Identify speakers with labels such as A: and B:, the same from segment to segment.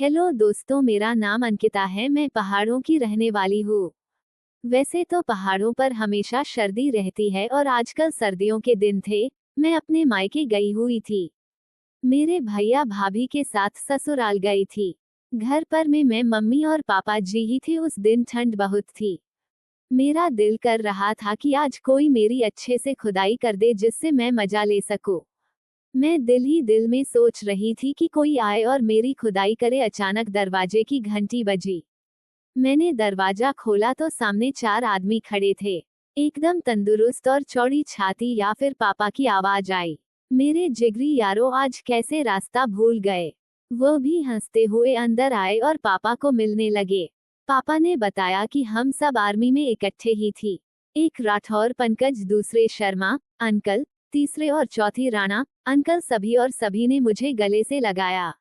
A: Hello दोस्तों, मेरा नाम अंकिता है। मैं पहाड़ों की रहने वाली हूँ। वैसे तो पहाड़ों पर हमेशा सर्दी रहती है और आजकल सर्दियों के दिन थे। मैं अपने मायके गई हुई थी। मेरे भैया भाभी के साथ ससुराल गई थी। घर पर में मैं मम्मी और पापा जी ही थे। उस दिन ठंड बहुत थी। मेरा दिल कर रहा था कि आज कोई मेरी अच्छे से खुदाई कर दे जिससे मैं मजा ले सकूं। मैं दिल ही दिल में सोच रही थी कि कोई आए और मेरी खुदाई करे। अचानक दरवाजे की घंटी बजी। मैंने दरवाजा खोला तो सामने 4 आदमी खड़े थे। एकदम तंदुरुस्त और चौड़ी छाती। या फिर पापा की आवाज आई। मेरे जिगरी यारों, आज कैसे रास्ता भूल गए। वो भी हंसते हुए अंदर आए और पापा को मिलने लगे। पापा ने बताया कि हम सब आर्मी में इकट्ठे ही थी। एक राठौर पंकज, दूसरे शर्मा अंकल, तीसरे और चौथी राणा अंकल। सभी और सभी ने मुझे गले से लगाया।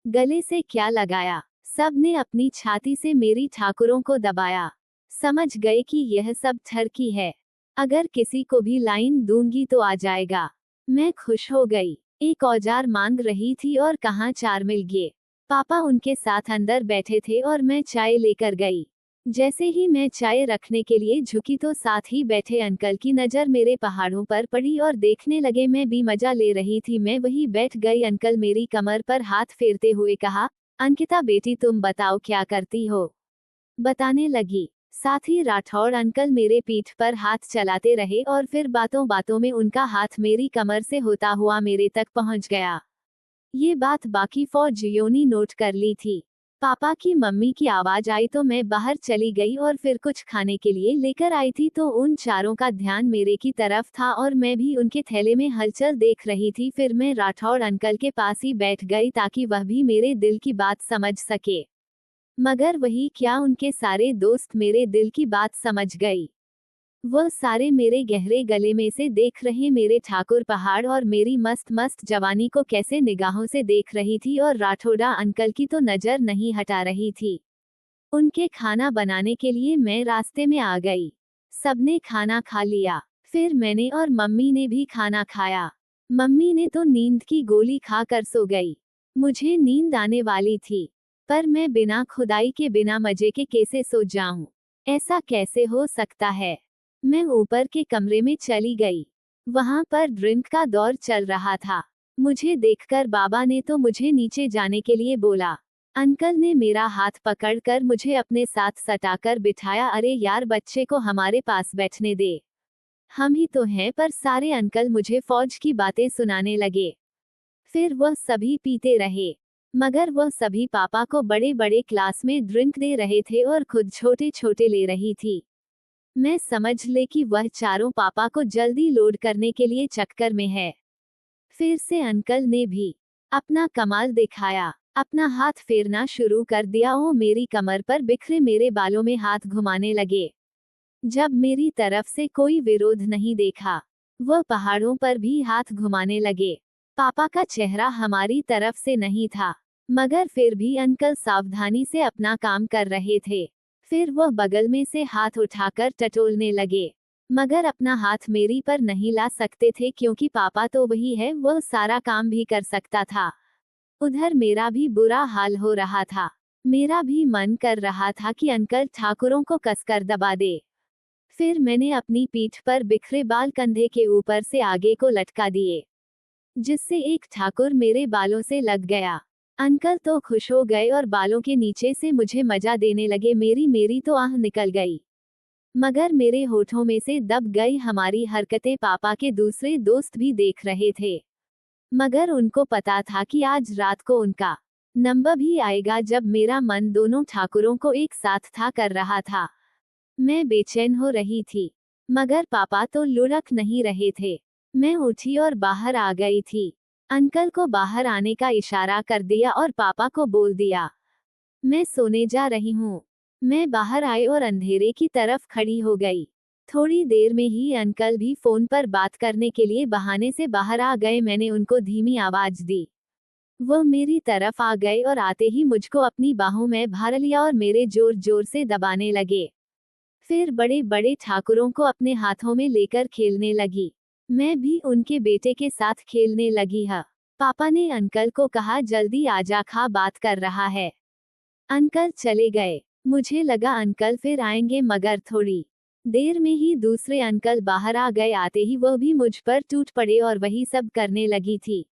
A: गले से क्या लगाया, सब ने अपनी छाती से मेरी ठाकुरों को दबाया। समझ गए कि यह सब ठरकी है। अगर किसी को भी लाइन दूंगी तो आ जाएगा। मैं खुश हो गई। एक औजार मांग रही थी और कहाँ 4 मिल गए। पापा उनके साथ अंदर बैठे थे और मैं चाय लेकर गई। जैसे ही मैं चाय रखने के लिए झुकी तो साथ ही बैठे अंकल की नज़र मेरे पहाड़ों पर पड़ी और देखने लगे। मैं भी मजा ले रही थी। मैं वही बैठ गई। अंकल मेरी कमर पर हाथ फेरते हुए कहा, अंकिता बेटी तुम बताओ क्या करती हो। बताने लगी। साथ ही राठौड़ अंकल मेरे पीठ पर हाथ चलाते रहे और फिर बातों बातों में उनका हाथ मेरी कमर से होता हुआ मेरे तक पहुंच गया। ये बात बाकी फौजियों ने नोट कर ली थी। पापा की मम्मी की आवाज आई तो मैं बाहर चली गई और फिर कुछ खाने के लिए लेकर आई थी तो उन चारों का ध्यान मेरे की तरफ था और मैं भी उनके थैले में हलचल देख रही थी। फिर मैं राठौड़ अंकल के पास ही बैठ गई ताकि वह भी मेरे दिल की बात समझ सके। मगर वही क्या, उनके सारे दोस्त मेरे दिल की बात समझ गई। वह सारे मेरे गहरे गले में से देख रहे मेरे ठाकुर पहाड़ और मेरी मस्त मस्त जवानी को कैसे निगाहों से देख रही थी और राठौड़ा अंकल की तो नजर नहीं हटा रही थी। उनके खाना बनाने के लिए मैं रास्ते में आ गई। सबने खाना खा लिया। फिर मैंने और मम्मी ने भी खाना खाया। मम्मी ने तो नींद की गोली खाकर सो गई। मुझे नींद आने वाली थी, पर मैं बिना खुदाई के बिना मजे के कैसे सो जाऊं। ऐसा कैसे हो सकता है। मैं ऊपर के कमरे में चली गई। वहां पर ड्रिंक का दौर चल रहा था। मुझे देखकर बाबा ने तो मुझे नीचे जाने के लिए बोला। अंकल ने मेरा हाथ पकड़कर मुझे अपने साथ सटाकर बिठाया। अरे यार, बच्चे को हमारे पास बैठने दे। हम ही तो हैं। पर सारे अंकल मुझे फौज की बातें सुनाने लगे। फिर वह सभी पीते रहे। मगर वह सभी पापा को बड़े बड़े क्लास में ड्रिंक दे रहे थे और खुद छोटे छोटे ले रही थी। मैं समझ ले कि वह चारों पापा को जल्दी लोड करने के लिए चक्कर में है। फिर से अंकल ने भी अपना कमाल दिखाया। अपना हाथ फेरना शुरू कर दिया। वो मेरी कमर पर बिखरे मेरे बालों में हाथ घुमाने लगे। जब मेरी तरफ से कोई विरोध नहीं देखा, वह पहाड़ों पर भी हाथ घुमाने लगे। पापा का चेहरा हमारी तरफ से नहीं था, मगर फिर भी अंकल सावधानी से अपना काम कर रहे थे। फिर वह बगल में से हाथ उठाकर टटोलने लगे, मगर अपना हाथ मेरी पर नहीं ला सकते थे क्योंकि पापा तो वही है, वह सारा काम भी कर सकता था। उधर मेरा भी बुरा हाल हो रहा था। मेरा भी मन कर रहा था कि अंकल ठाकुरों को कसकर दबा दे। फिर मैंने अपनी पीठ पर बिखरे बाल कंधे के ऊपर से आगे को लटका दिए, जिससे एक ठाकुर मेरे बालों से लग गया। अंकल तो खुश हो गए और बालों के नीचे से मुझे मजा देने लगे। मेरी मेरी तो आह निकल गई, मगर मेरे होठों में से दब गई। हमारी हरकतें पापा के दूसरे दोस्त भी देख रहे थे, मगर उनको पता था कि आज रात को उनका नंबर भी आएगा। जब मेरा मन दोनों ठाकुरों को एक साथ था कर रहा था, मैं बेचैन हो रही थी, मगर पापा तो लुढ़क नहीं रहे थे। मैं उठी और बाहर आ गई थी। अंकल को बाहर आने का इशारा कर दिया और पापा को बोल दिया, मैं सोने जा रही हूँ। मैं बाहर आई और अंधेरे की तरफ खड़ी हो गई। थोड़ी देर में ही अंकल भी फोन पर बात करने के लिए बहाने से बाहर आ गए। मैंने उनको धीमी आवाज दी। वह मेरी तरफ आ गए और आते ही मुझको अपनी बाहों में भर लिया और मेरे जोर जोर से दबाने लगे। फिर बड़े बड़े ठाकुरों को अपने हाथों में लेकर खेलने लगी। मैं भी उनके बेटे के साथ खेलने लगी। पापा ने अंकल को कहा, जल्दी आजा, खा, बात कर रहा है। अंकल चले गए। मुझे लगा अंकल फिर आएंगे, मगर थोड़ी देर में ही दूसरे अंकल बाहर आ गए। आते ही वह भी मुझ पर टूट पड़े और वही सब करने लगी थी।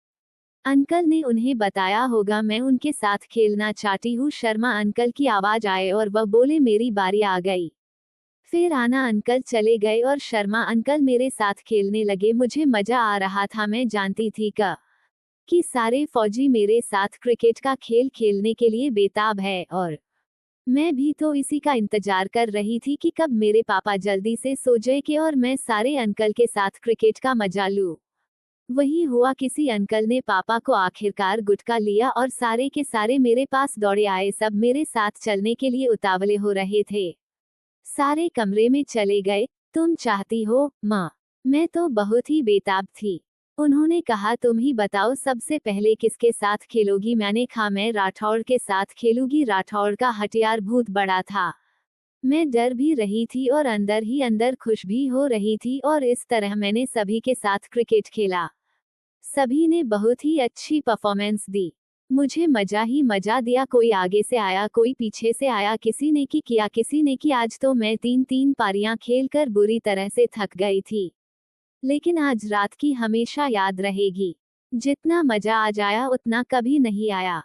A: अंकल ने उन्हें बताया होगा मैं उनके साथ खेलना चाहती हूँ। शर्मा अंकल की आवाज आए और वह बोले, मेरी बारी आ गई। फिर आना अंकल चले गए और शर्मा अंकल मेरे साथ खेलने लगे। मुझे मजा आ रहा था। मैं जानती थी कि सारे फौजी मेरे साथ क्रिकेट का खेल खेलने के लिए बेताब है, और मैं भी तो इसी का इंतजार कर रही थी कि कब मेरे पापा जल्दी से सो जाए के और मैं सारे अंकल के साथ क्रिकेट का मजा लूं। वही हुआ। किसी अंकल ने पापा को आखिरकार गुटका लिया और सारे के सारे मेरे पास दौड़े आए। सब मेरे साथ चलने के लिए उतावले हो रहे थे। सारे कमरे में चले गए। तुम चाहती हो माँ? मैं तो बहुत ही बेताब थी। उन्होंने कहा, तुम ही बताओ सबसे पहले किसके साथ खेलोगी? मैंने कहा, मैं राठौड़ के साथ खेलूंगी। राठौड़ का हथियार बहुत बड़ा था। मैं डर भी रही थी और अंदर ही अंदर खुश भी हो रही थी, और इस तरह मैंने सभी के साथ क्रिकेट खेला। सभी ने बहुत ही अच्छी परफॉर्मेंस दी। मुझे मजा ही मजा दिया। कोई आगे से आया, कोई पीछे से आया, किसी ने किया, किसी ने की। आज तो मैं 3-3 पारियां खेलकर बुरी तरह से थक गई थी। लेकिन आज रात की हमेशा याद रहेगी। जितना मजा आज आया उतना कभी नहीं आया।